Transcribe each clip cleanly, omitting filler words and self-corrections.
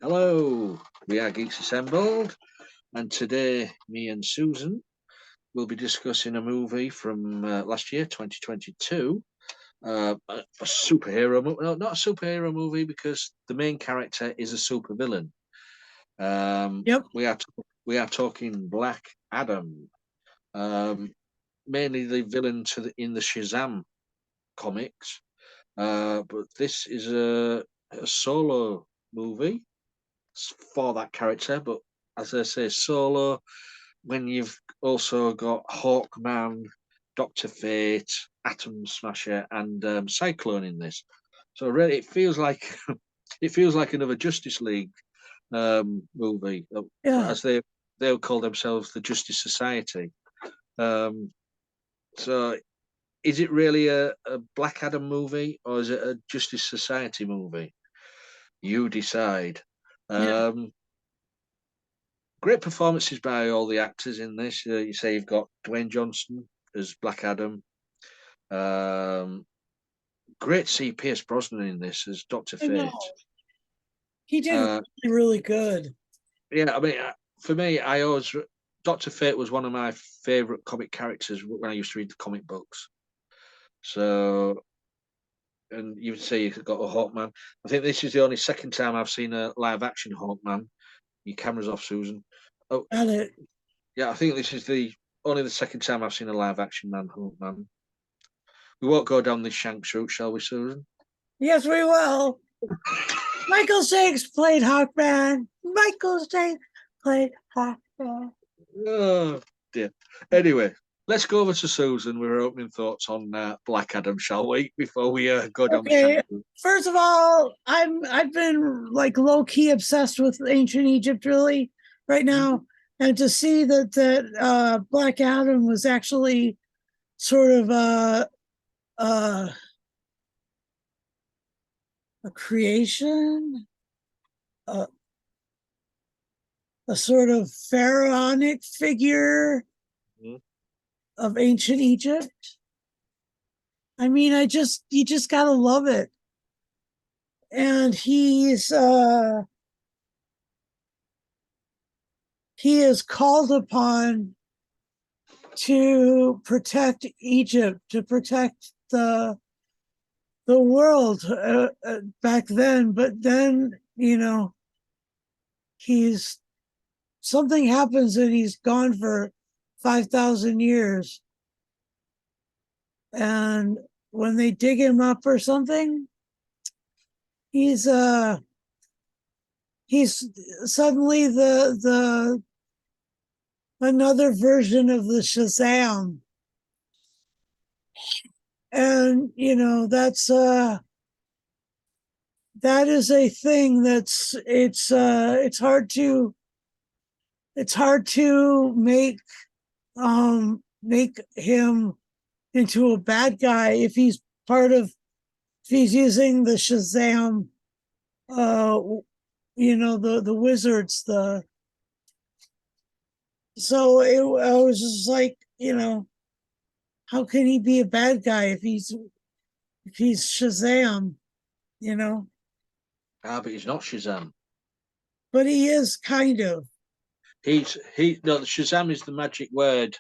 Hello, we are Geeks Assembled, and today me and Susan will be discussing a movie from last year, 2022. A superhero movie, no, not a superhero movie because the main character is a supervillain. Yep. We are talking Black Adam, mainly the villain in the Shazam comics. But this is a solo movie for that character, but as I say, solo when you've also got Hawkman, Doctor Fate, Atom Smasher, and Cyclone in this. So really, it feels like it feels like another Justice League movie, Yeah. as they'll call themselves the Justice Society. Um, so, is it really a Black Adam movie or is it a Justice Society movie? You decide. Yeah. Um, Great performances by all the actors in this. You say you've got Dwayne Johnson as Black Adam. Um, Great to see Pierce Brosnan in this as Doctor I know. Fate. He did Uh, really, really good. yeah, I mean, for me, I always Doctor Fate was one of my favorite comic characters when I used to read the comic books. So, and you would say you've got a Hawkman. I think this is the only second time I've seen a live action Hawkman. Your camera's off, Susan. Oh, Got it. yeah, I think this is the only the second time I've seen a live action Hawkman. We won't go down this Shanks route, shall we, Susan? Yes, we will. Michael Shanks played Hawkman. Michael Shanks played Hawkman. Oh dear. Anyway, let's go over to Susan with her opening thoughts on Black Adam, shall we? Before we go down the Okay. Shanks route. First of all, I've been like low key obsessed with ancient Egypt really right now, and to see that Black Adam was actually sort of a a creation, a, a sort of pharaonic figure Mhm. of ancient Egypt. I mean, you just gotta love it. And he is called upon to protect Egypt, to protect the world back then. But then, he's something happens and he's gone for 5,000 years. And when they dig him up or something, he's he's suddenly the another version of the Shazam. And that is a thing it's hard to make him into a bad guy if he's part of if he's using the Shazam the wizards I was just like, how can he be a bad guy if he's Shazam, you know? But he's not Shazam. But he is kind of. No, the Shazam is the magic word.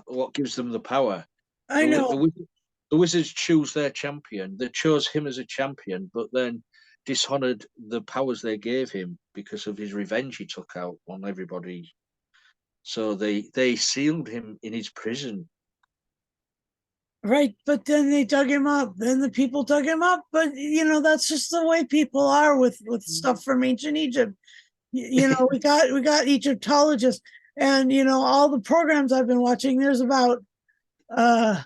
What gives them the power? I The, know. the, the Wizards choose their champion. They chose him as a champion, but then dishonored the powers they gave him because of his revenge he took out on everybody. So they sealed him in his prison. Right, but then they dug him up. Then the people dug him up. But that's just the way people are with stuff from ancient Egypt. We got Egyptologists, and all the programs I've been watching. Uh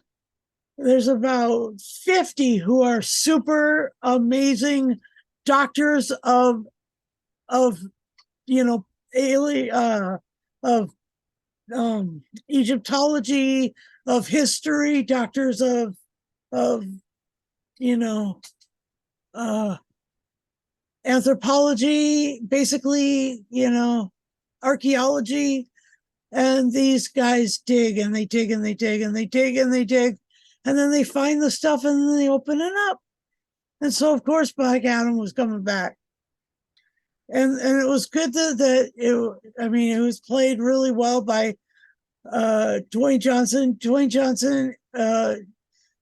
there's about 50 who are super amazing doctors of alien of Egyptology, of history, doctors of you know uh anthropology, basically, archaeology. And these guys dig and they dig and they dig and they dig and they dig, and then they find the stuff and then they open it up. And so of course Black Adam was coming back. and it was good that it. I mean, it was played really well by Dwayne Johnson. Dwayne Johnson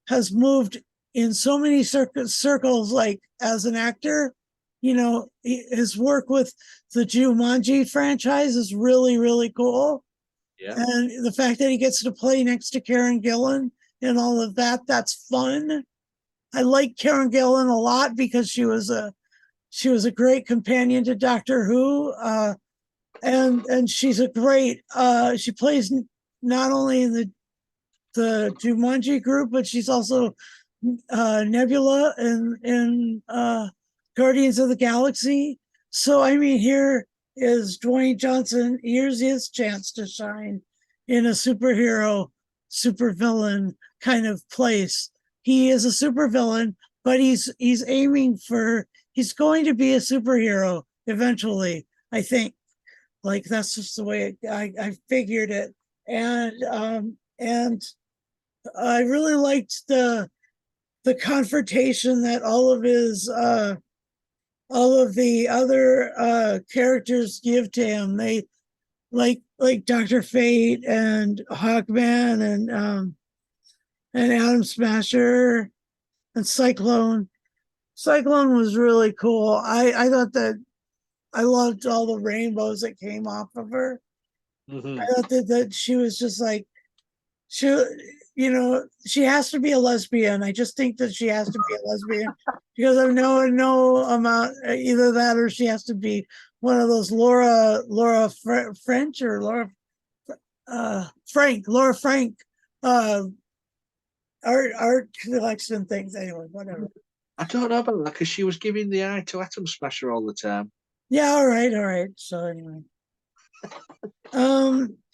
has moved in so many circles, like as an actor. You know, his work with the Jumanji franchise is really, really cool. Yeah. And the fact that he gets to play next to Karen Gillan and all of that, that's fun. I like Karen Gillan a lot because she was a great companion to Doctor Who. And she's a great she plays not only in the Jumanji group, but she's also Nebula in Guardians of the Galaxy. So I mean, here is Dwayne Johnson. Here's his chance to shine in a superhero, supervillain kind of place. He is a supervillain, but he's aiming for he's going to be a superhero eventually. I think like that's just the way I figured it, and I really liked the confrontation that all of the other characters give to him. They like Dr. Fate and Hawkman and Atom Smasher and Cyclone. Cyclone was really cool. I thought that I loved all the rainbows that came off of her. Mm-hmm. I thought that she was just like she, you know, she has to be a lesbian. I just think that she has to be a lesbian because I know no amount either that or she has to be one of those Laura French or Laura Frank uh art collection things. Anyway, whatever. I don't know about that because she was giving the eye to Atom Smasher all the time. Yeah, all right. So anyway.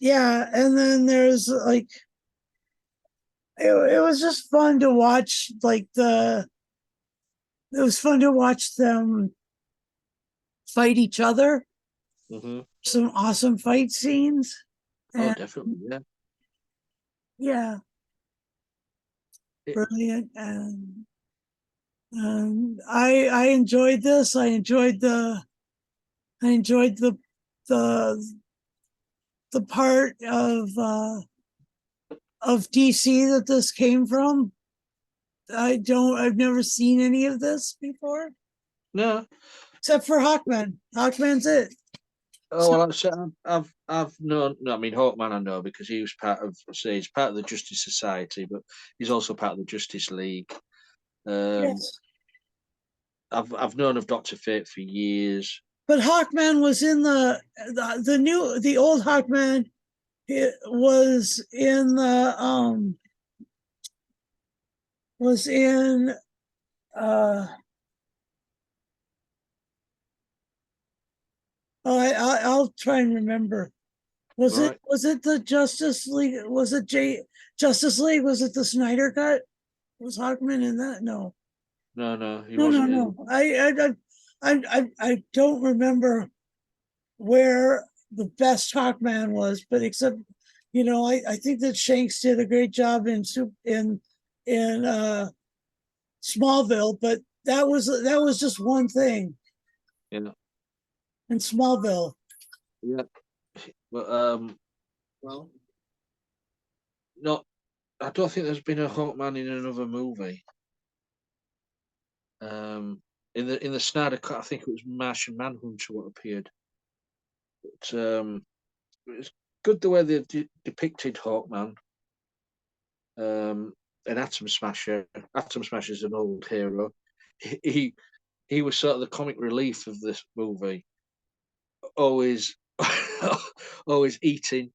Yeah, and then there's like it was just fun to watch it was fun to watch them fight each other. Mm-hmm. Some awesome fight scenes. Oh, And definitely, yeah. yeah, It, brilliant. And I enjoyed this. I enjoyed the the part of DC that this came from. I've never seen any of this before, no. except for Hawkman. Hawkman's it. Oh well, I've known. No, I mean Hawkman, I know because he was part of. Say he's part of the Justice Society, but he's also part of the Justice League. Um, Yes. I've known of Doctor Fate for years. But Hawkman was in the old Hawkman. It was in uh I'll try and remember. Right? Was it the Justice League? Was it Justice League? Was it the Snyder cut? Was Hawkman in that? No, No, he wasn't in. no. I don't remember where the best Hawkman was, but except I think that Shanks did a great job in Smallville, but that was just one thing Yeah, in Smallville. yeah. But well, not. I don't think there's been a Hawkman in another movie. In the Snyder cut, I think it was Martian Manhunter what appeared. But it's good the way they depicted Hawkman. And Atom Smasher. Atom Smasher is an old hero. He he was sort of the comic relief of this movie. Always, always eating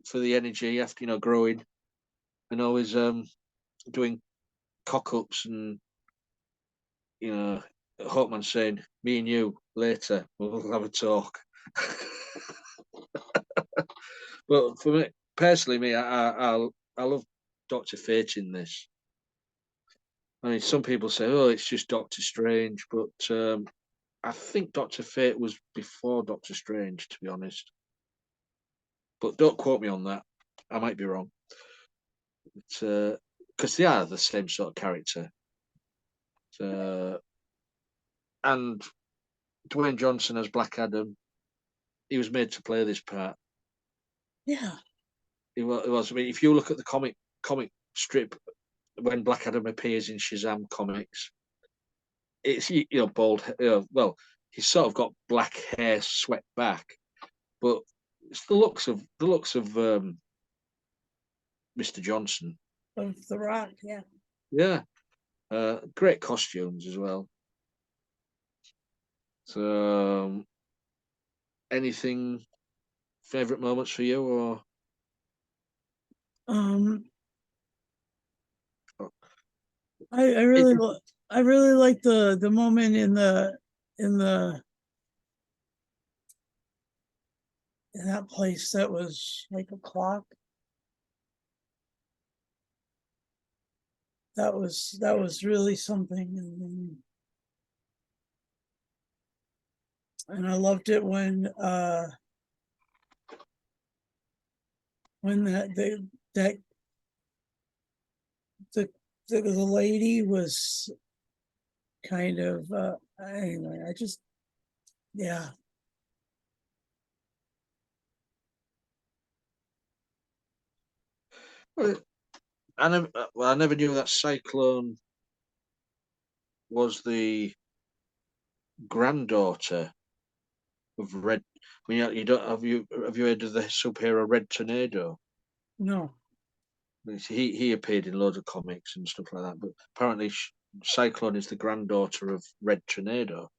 for the energy after growing, and always doing cock ups and Hawkman saying, "Me and you later, we'll have a talk." But for me personally, I love Doctor Fate in this. I mean, some people say, "Oh, it's just Doctor Strange," but I think Doctor Fate was before Doctor Strange, to be honest. But don't quote me on that. I might be wrong. Because they are the same sort of character. And Dwayne Johnson as Black Adam. He was made to play this part. Yeah. It was. I mean, if you look at the comic strip when Black Adam appears in Shazam comics, it's bald. Well, he's sort of got black hair swept back, but it's the looks of Mr. Johnson. Of The Rock, yeah. Yeah, great costumes as well. So, anything favorite moments for you, or Um, oh, it, I really like the moment in the in that place that was like a clock. That was really something, and I loved it when that the the lady was kind of anyway. I just yeah. well, I never knew that Cyclone was the granddaughter of Red. I mean, you don't have you heard of the superhero Red Tornado? No. He appeared in loads of comics and stuff like that. But apparently, Cyclone is the granddaughter of Red Tornado.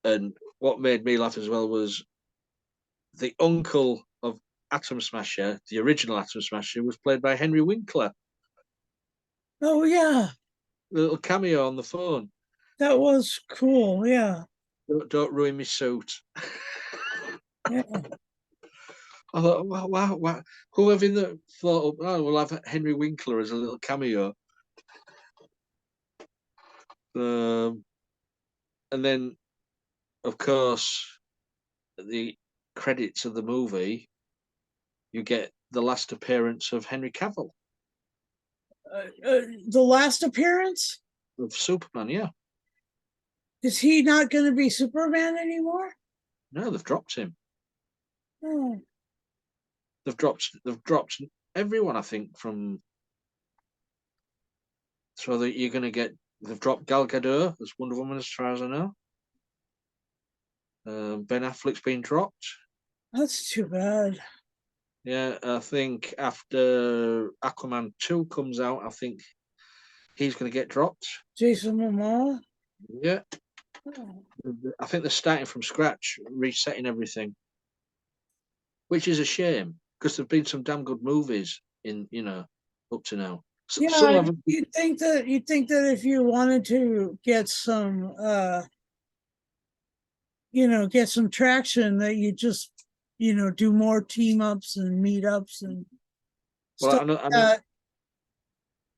And what made me laugh as well was the uncle of Atom Smasher, the original Atom Smasher, was played by Henry Winkler. Oh yeah, The little cameo on the phone. that was cool. Yeah, Don't ruin my suit. yeah. I thought, wow. Whoever in the thought, oh, we'll have Henry Winkler as a little cameo. Um, and then, of course, the credits of the movie, you get the last appearance of Henry Cavill The last appearance, of Superman. Yeah, is he not going to be Superman anymore? no, they've dropped him. Oh, They've dropped everyone. I think from so that you're going to get. They've dropped Gal Gadot as Wonder Woman, as far as I know. Ben Affleck's been dropped. that's too bad. Yeah, I think after Aquaman 2 comes out, I think he's going to get dropped. Jason Momoa. Yeah, Oh. I think they're starting from scratch, resetting everything, which is a shame because there've been some damn good movies up to now. Some Yeah, of them, you think that if you wanted to get some get some traction, that you just do more team ups and meetups and well, stuff like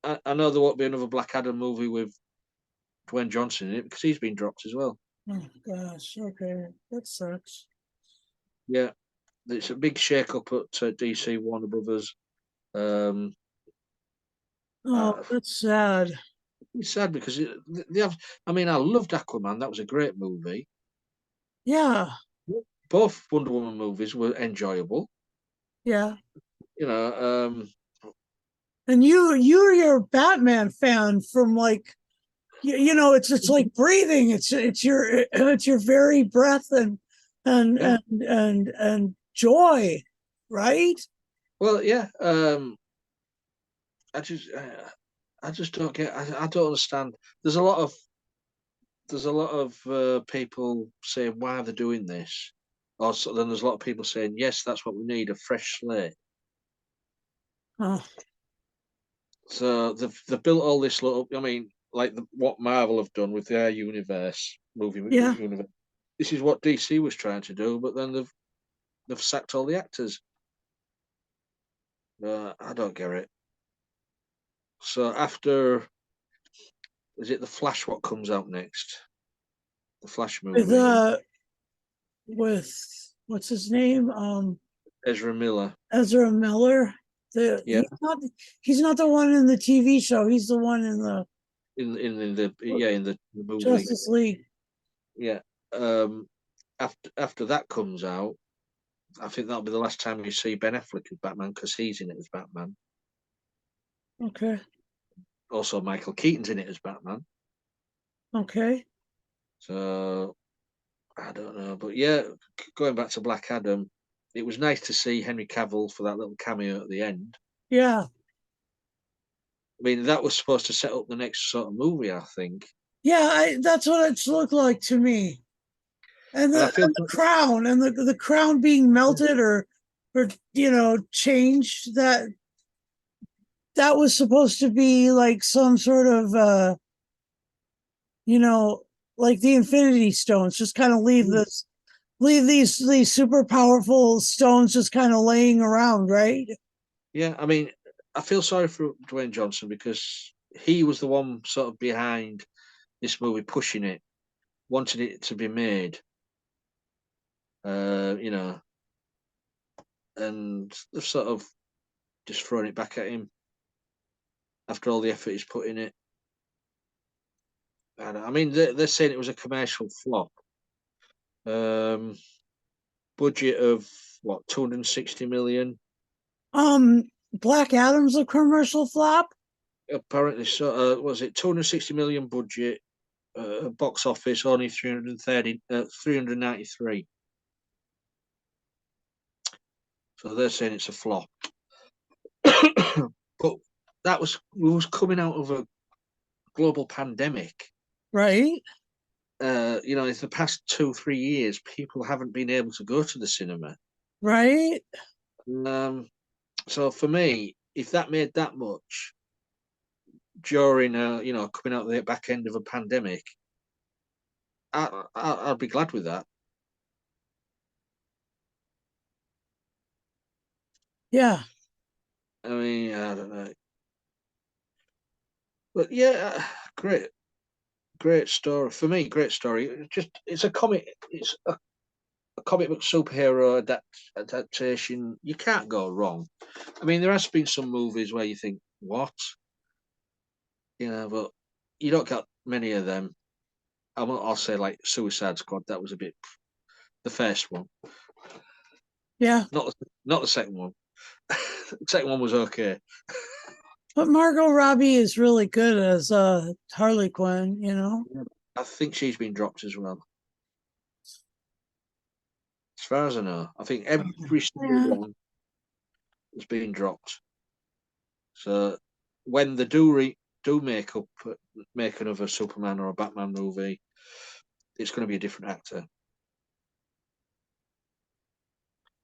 that. I know there won't be another Black Adam movie with Dwayne Johnson in it because he's been dropped as well. Oh gosh, okay, that sucks. Yeah, it's a big shake up at DC Warner Brothers. Um, Oh, uh, that's sad. it's sad because they have. I mean, I loved Aquaman. That was a great movie. Yeah, Both Wonder Woman movies were enjoyable. yeah. You know, And you're a Batman fan from like it's like breathing. It's your very breath and yeah. joy, right? Well, yeah. I just, I just don't get. I don't understand. There's a lot of people saying why they're doing this. Also, then there's a lot of people saying yes, that's what we need, a fresh slate. Oh, So they've built all this little. I mean, like what Marvel have done with their universe movie yeah. universe. This is what DC was trying to do, but then they've sacked all the actors. I don't get it. So after, is it the Flash? What comes out next? The Flash With movie. with what's his name? Ezra Miller. Ezra Miller. Yeah, He's not the one in the TV show. He's the one in the in the movie. Justice League. Yeah. After that comes out, I think that'll be the last time you see Ben Affleck as Batman because he's in it as Batman. Okay. Also, Michael Keaton's in it as Batman. Okay. So I don't know, but yeah, going back to Black Adam, it was nice to see Henry Cavill for that little cameo at the end. Yeah. I mean, that was supposed to set up the next sort of movie, I think. Yeah, that's what it's looked like to me. And And I feel, the crown and the crown being melted or changed, that was supposed to be like some sort of you know like the Infinity Stones, just kind of leave these super powerful stones just kind of laying around, right? yeah, I mean, I feel sorry for Dwayne Johnson because he was the one sort of behind this movie, pushing it, wanted it to be made. You know, and they've sort of just thrown it back at him after all the effort he's put in it. And I mean, they're saying it was a commercial flop. Um, Budget of what, 260 million? Black Adam's a commercial flop, Apparently, so was it 260 million budget? Box office only 393. So they're saying it's a flop. But we was coming out of a global pandemic. right? In the past 2-3 years, people haven't been able to go to the cinema. Right? Um, so for me, if that made that much during, coming out the back end of a pandemic, I'd be glad with that. Yeah. I mean, I don't know, but yeah, great story for me. Great story. It's a comic. It's a comic book superhero adaptation. You can't go wrong. I mean, there has been some movies where you think, what, but you don't get many of them. I'll say like Suicide Squad. That was a bit the first one, Yeah. not the second one. The second one was okay. But Margot Robbie is really good as Harley Quinn. I think she's been dropped as well. As far as I know, I think every single Yeah. one has been dropped. So when they do make another Superman or a Batman movie, it's going to be a different actor,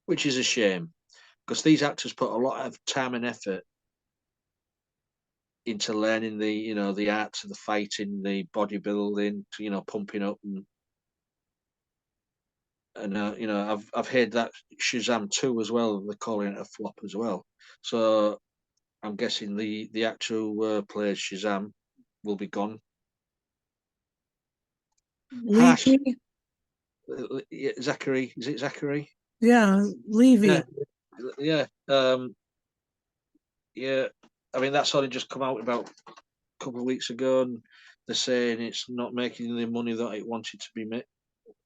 which is a shame because these actors put a lot of time and effort into learning the arts of the fighting, the bodybuilding, pumping up and I've heard that Shazam 2 as well. They're calling it a flop as well. So I'm guessing the actual player Shazam will be gone. Harsh, Levy. Zachary, is it Zachary? Yeah, Yeah, Levy. yeah, yeah. I mean, that's only just come out about a couple of weeks ago, and they're saying it's not making the money that it wanted to be made.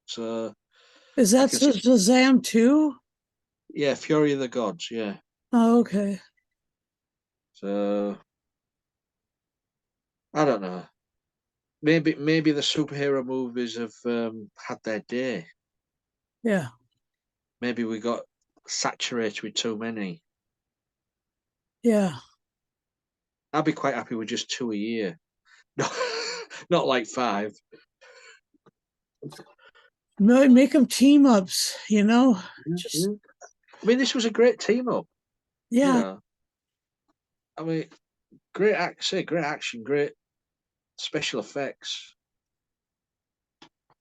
So Is I that can see, Shazam too? yeah, Fury of the Gods, yeah. Oh, okay. So I don't know. Maybe the superhero movies have had their day. Yeah. Maybe we got saturated with too many. Yeah. I'd be quite happy with just 2 a year, not not like 5. Make them team ups. Yeah, Just, yeah. I mean, this was a great team up. You yeah. know, I mean, great action, great special effects.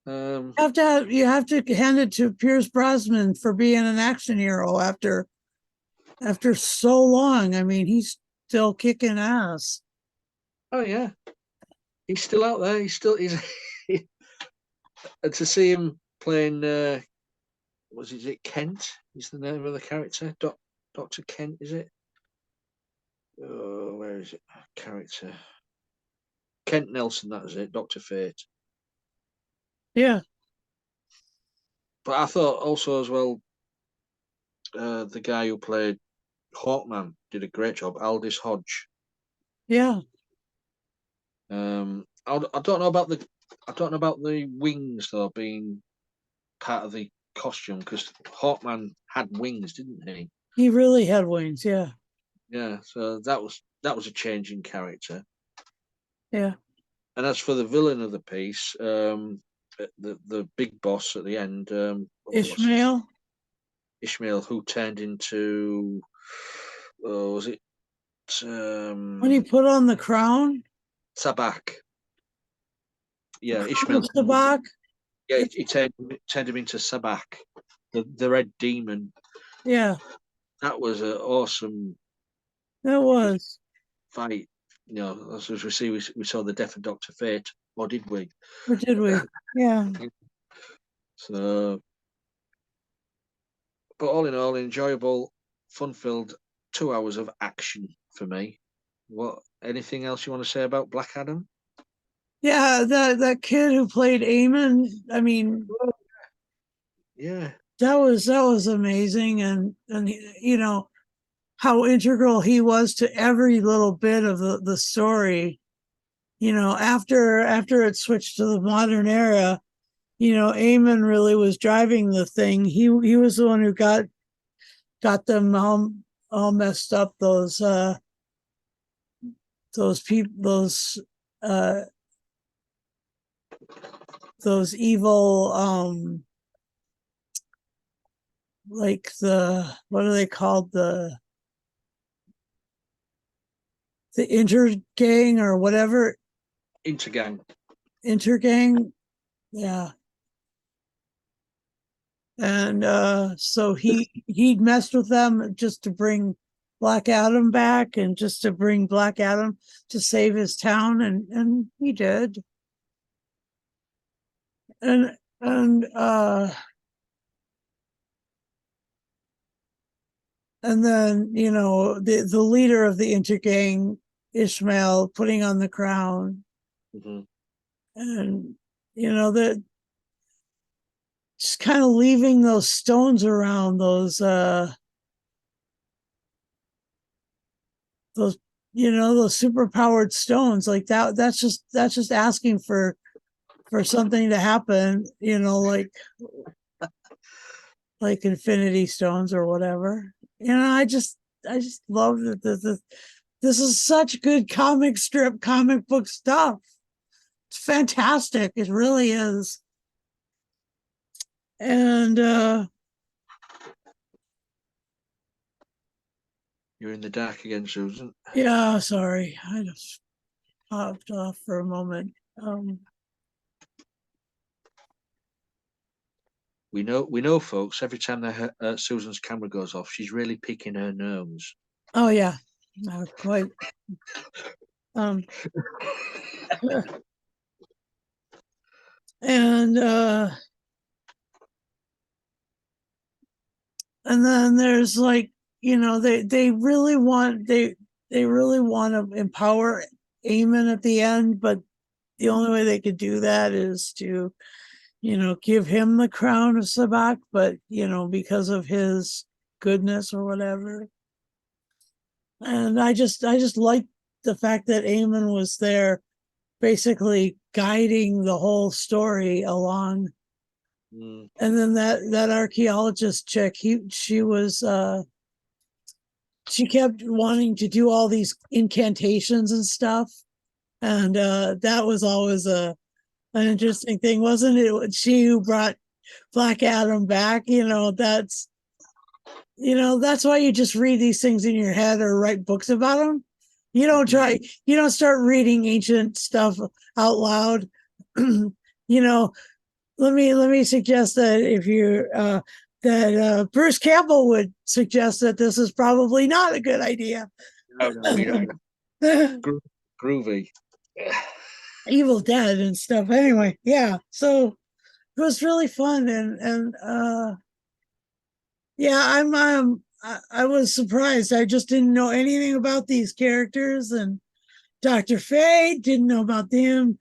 Um, You have to hand it to Pierce Brosnan for being an action hero after so long. I mean, he's still kicking ass. oh yeah, he's still out there. He's and to see him playing, is it Kent? Is the name of the character? Doctor Kent, is it? Oh, where is it? Character Kent Nelson. That is it. Doctor Fate. Yeah. But I thought also as well, the guy who played Hawkman did a great job. Aldous Hodge. Yeah, I don't know about the wings though being part of the costume because Hawkman had wings, didn't he? he really had wings. Yeah, Yeah, so that was a change in character. yeah. And as for the villain of the piece, the big boss at the end, Ishmael, Ishmael, who turned into, was it when he um, put on the crown, Sabak? the Yeah, crown of Ishmael. Sabak. Yeah, he turned him into Sabak, the red demon. Yeah, That was an awesome that was. fight. As we see, we saw the death of Doctor Fate, or did we? Or did we? Yeah. So, but all in all, enjoyable, fun-filled 2 hours of action for me. What? Anything else you want to say about Black Adam? Yeah, that kid who played Eamon, I mean, Yeah. that was amazing, and how integral he was to every little bit of the story. After it switched to the modern era, Eamon really was driving the thing. He was the one who got them all messed up. Those people, uh those evil, like, the what are they called, the intergang or whatever. Intergang. Intergang. Yeah. And so he'd messed with them just to bring Black Adam back, and just to bring Black Adam to save his town, and he did. And and then, the leader of the intergang, Ishmael, putting on the crown. Hmm. And that, just kind of leaving those stones around, those those super powered stones, like that. That's just asking for something to happen, like Infinity Stones or whatever. I just love that this is such good comic book stuff. It's fantastic. It really is. And You're in the dark again, Susan. yeah, sorry, I just popped off for a moment. We know, folks. Every time Susan's camera goes off, she's really picking her nose. Oh yeah, quite. Um, and and then there's, like, they really want to empower Eamon at the end, but the only way they could do that is to, give him the crown of Sabak, but because of his goodness or whatever. And I just like the fact that Eamon was there, basically guiding the whole story along. Mm. And then that archaeologist chick, she kept wanting to do all these incantations and stuff, and that was always an interesting thing, wasn't it? She who brought Black Adam back. That's why you just read these things in your head or write books about them. You don't start reading ancient stuff out loud. you know let me suggest that, if you that Bruce Campbell would suggest that this is probably not a good idea. No, we don't. Groovy. Evil Dead and stuff. Anyway, yeah. So it was really fun, and yeah, I was surprised. I just didn't know anything about these characters, and Dr. Fate didn't know about them.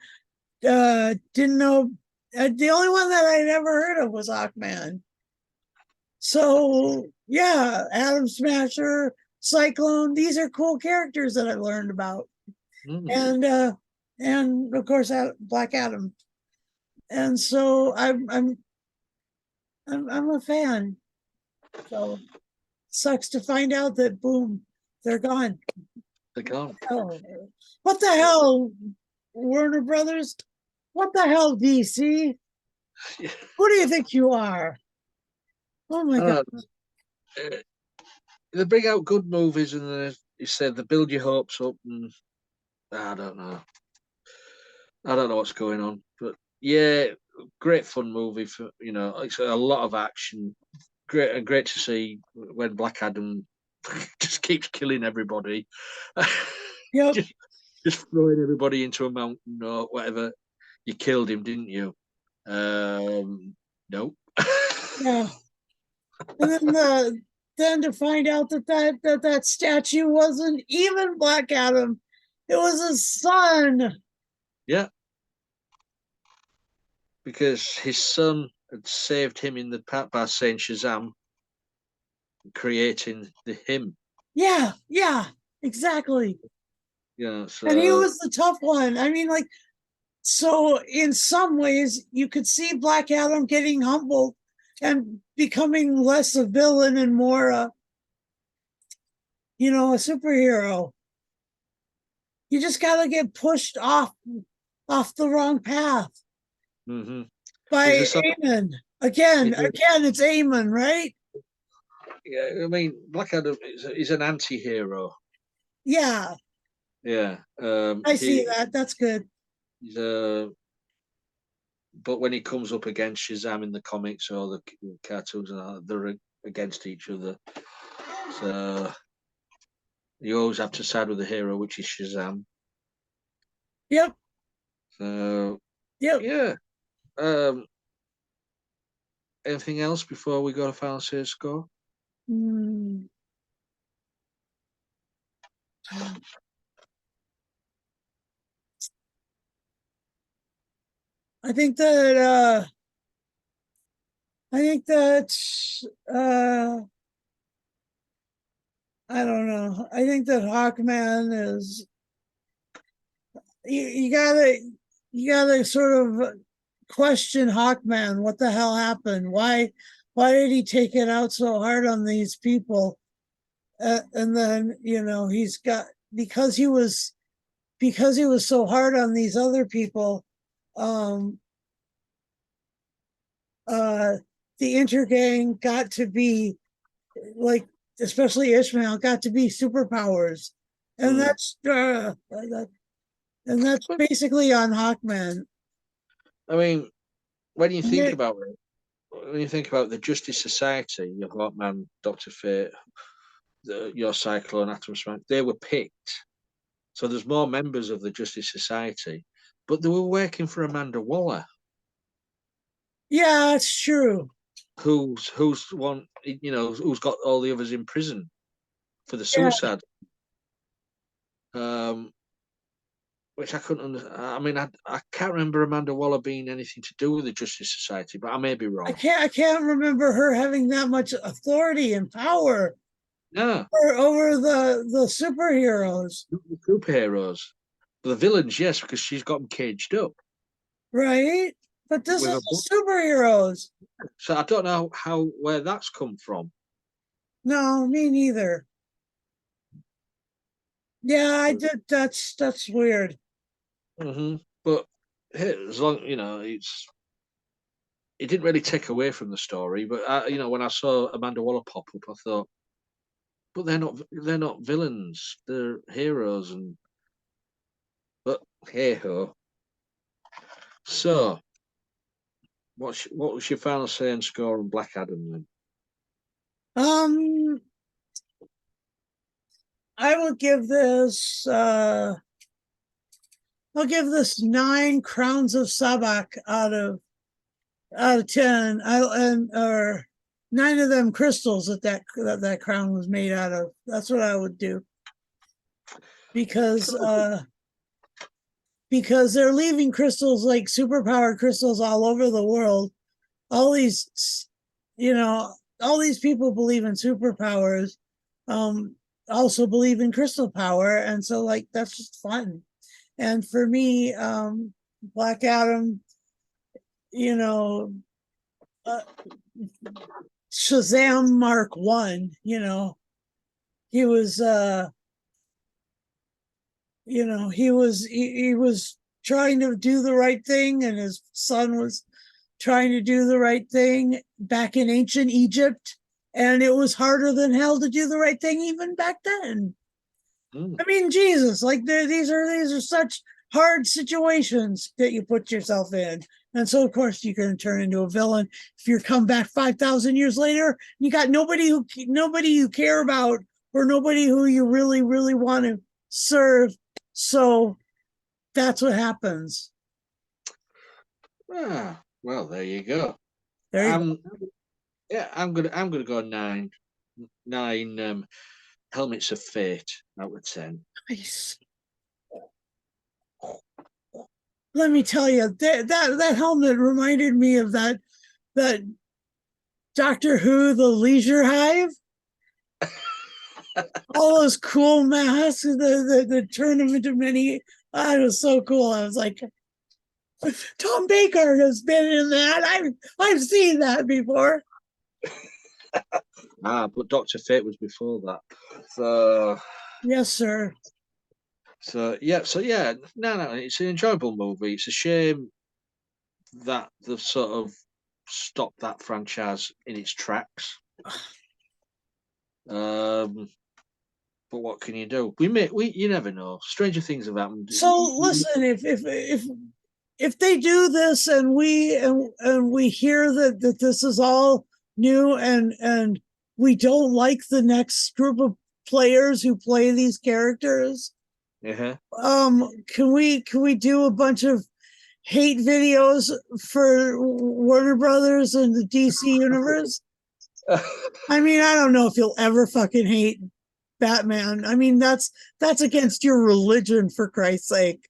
Didn't know The only one that I never heard of was Hawkman. So yeah, Atom Smasher, Cyclone, these are cool characters that I learned about. Mm. And of course Black Adam. And so I'm a fan. So sucks to find out that boom, they're gone. They're gone. Oh, what the hell, Warner Brothers? What the hell, DC? Who do you think you are? Oh my god. Uh, they bring out good movies and you said they build your hopes up, and I don't know. I don't know what's going on, but yeah, great fun movie for it's a lot of action. Great to see when Black Adam just keeps killing everybody, Yep. just, just throwing everybody into a mountain or whatever. You killed him, didn't you? No. Yeah. And then to find out that statue wasn't even Black Adam, it was his son. Yeah, because his son had saved him in the past by saying Shazam, creating the him. Yeah, yeah, exactly. Yeah, And he so was the tough one. I mean, like, so in some ways, you could see Black Adam getting humbled and becoming less a villain and more a superhero. You just gotta get pushed off the wrong path hmm he's a by son. Amen. Again, it's Amen, right? Yeah, I mean, Black Adam is an anti-hero. Yeah, Yeah, I see that. That's good. he's but when he comes up against Shazam in the comics or the cartoons, and that, they're against each other. So you always have to side with the hero, which is Shazam. Yep, So yep. yeah. Um, anything else before we go to final say score? Mm. I think that I think that uh I don't know. I think that Hawkman is you gotta sort of question Hawkman. What the hell happened? Why did he take it out so hard on these people? And then he's got because he was so hard on these other people. Um, uh, the Intergang got to be like, especially Ishmael, got to be superpowers, and Mm. that's basically on Hawkman. I mean, when you And think about it, when you think about the Justice Society, your Hawkman, Doctor Fate, your Cyclone, Atom Smash, they were picked. So there's more members of the Justice Society, but they were working for Amanda Waller, Yeah, it's true. who's one, who's got all the others in prison for the Yeah, suicide. Um, which I couldn't. I mean, I can't remember Amanda Waller being anything to do with the Justice Society, but I may be I wrong. can't remember her having that much authority and power No, over the superheroes, not the superheroes, but the villains, yes, because she's got them caged up right? But this with is a book. the superheroes. So I don't know where that's come from. No, me neither. Yeah, I did. That's weird. But hey, as long it didn't really take away from the story. But when I saw Amanda Waller pop up, I thought, but they're not villains, they're heroes, and but hey ho. So what was your final say and score on Black Adam then? Um, I will give this. I'll give this 9 crowns of Sabak out of 10. I and or 9 of them crystals that crown was made out of. That's what I would do because because they're leaving crystals, like superpowered crystals, all over the world. All these, all these people believe in superpowers, also believe in crystal power. And so, like, that's just fun. And for me, Black Adam, you know, uh, Shazam Mark One, he was, he was trying to do the right thing, and his son was trying to do the right thing back in ancient Egypt, and it was harder than hell to do the right thing even back then. I mean, Jesus, like these are such hard situations that you put yourself in. And so, of course, you're going to turn into a villain if you come back 5,000 years later. You got nobody you care about, or nobody who you really, really want to serve. So that's what happens. Ah, well, there you go. There you go. Yeah, I'm gonna go nine. Nine helmets of fate out of 10. Nice. Let me tell you, that helmet reminded me of that Doctor Who, the Leisure Hive. All those cool masks that turn them into many. It was so cool. I was like, Tom Baker has been in that. I've seen that before. But Doctor Fate was before that. So yes, sir. So yeah, no, it's an enjoyable movie. It's a shame that they've sort of stopped that franchise in its tracks. But what can you do? You never know. Stranger things have happened. So listen, if they do this, and we hear that this is all new, and we don't like the next group of players who play these characters, can we do a bunch of hate videos for Warner Brothers and the DC universe? I mean, I don't know if you'll ever fucking hate Batman. I mean, that's against your religion, for Christ's sake.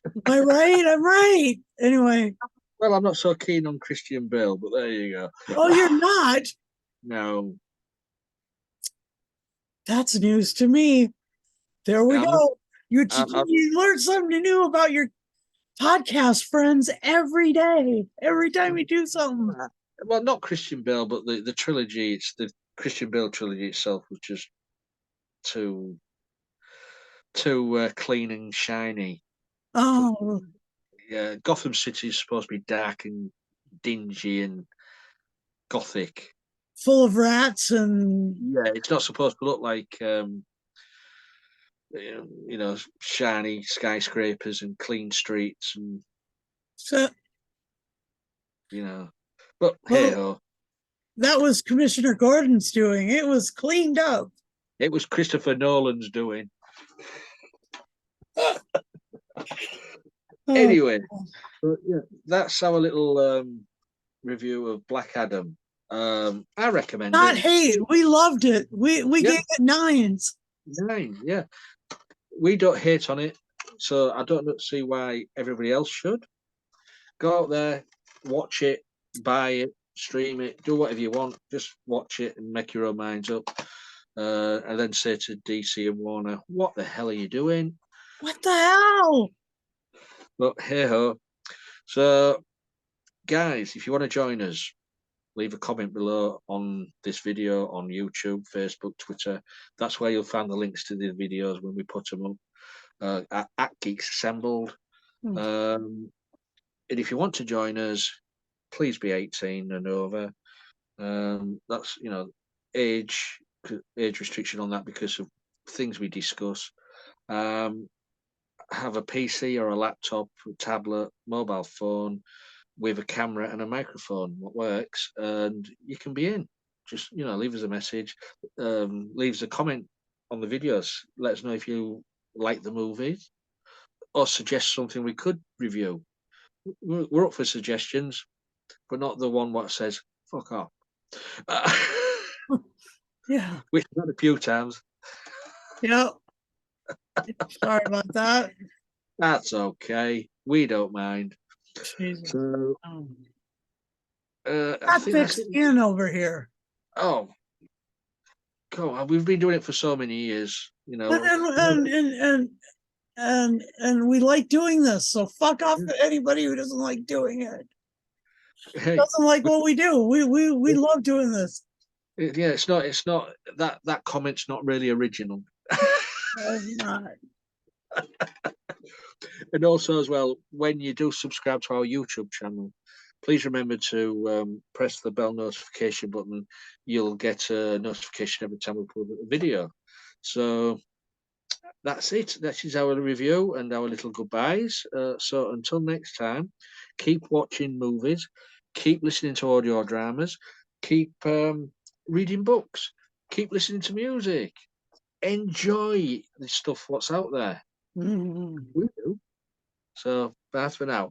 Am I right? I'm right. Anyway. Well, I'm not so keen on Christian Bale, but there you go. Oh, you're not? No. That's news to me. There we go. You learn something new about your podcast friends every day. Every time we do something. Well, not Christian Bale, but the trilogy. It's the Christian Bale trilogy itself was just too clean and shiny. Oh, yeah. Gotham City is supposed to be dark and dingy and gothic, full of rats, and yeah, it's not supposed to look like shiny skyscrapers and clean streets and so, But hey ho, that was Commissioner Gordon's doing. It was cleaned up. It was Christopher Nolan's doing. Anyway, yeah, that's our little review of Black Adam. I recommend it. Not hate. We loved it. We gave it 9s. 9, yeah. We don't hate on it, so I don't see why everybody else should. Go out there, watch it, buy it, stream it, do whatever you want. Just watch it and make your own minds up. And then say to DC and Warner, what the hell are you doing? What the hell? But hey ho. So, guys, if you want to join us, leave a comment below on this video on YouTube, Facebook, Twitter. That's where you'll find the links to the videos when we put them up at Geeks Assembled. And if you want to join us, please be 18 and over. That's age restriction on that because of things we discuss. Have a PC or a laptop, a tablet, mobile phone with a camera and a microphone. What works, and you can be in. Just leave us a message, leave us a comment on the videos. Let us know if you like the movies or suggest something we could review. We're up for suggestions, but not the one what says "fuck off." Yeah, which I've had a few times. Yeah. Sorry about that. That's okay. We don't mind. Jesus. So I Not think thick that's it. skin over here. Oh, God, we've been doing it for so many years. You And know, and and and and we like doing this. So fuck off to anybody who doesn't like doing it. hey, Doesn't like what we do. We love doing this. yeah, it's not that comment's not really original. Not. And also, as well, when you do subscribe to our YouTube channel, please remember to press the bell notification button. You'll get a notification every time we put a video. So that's it. That is our review and our little goodbyes. So until next time, keep watching movies, keep listening to audio dramas, keep reading books, keep listening to music. Enjoy the stuff what's out there. Mm. We do. So bye for now.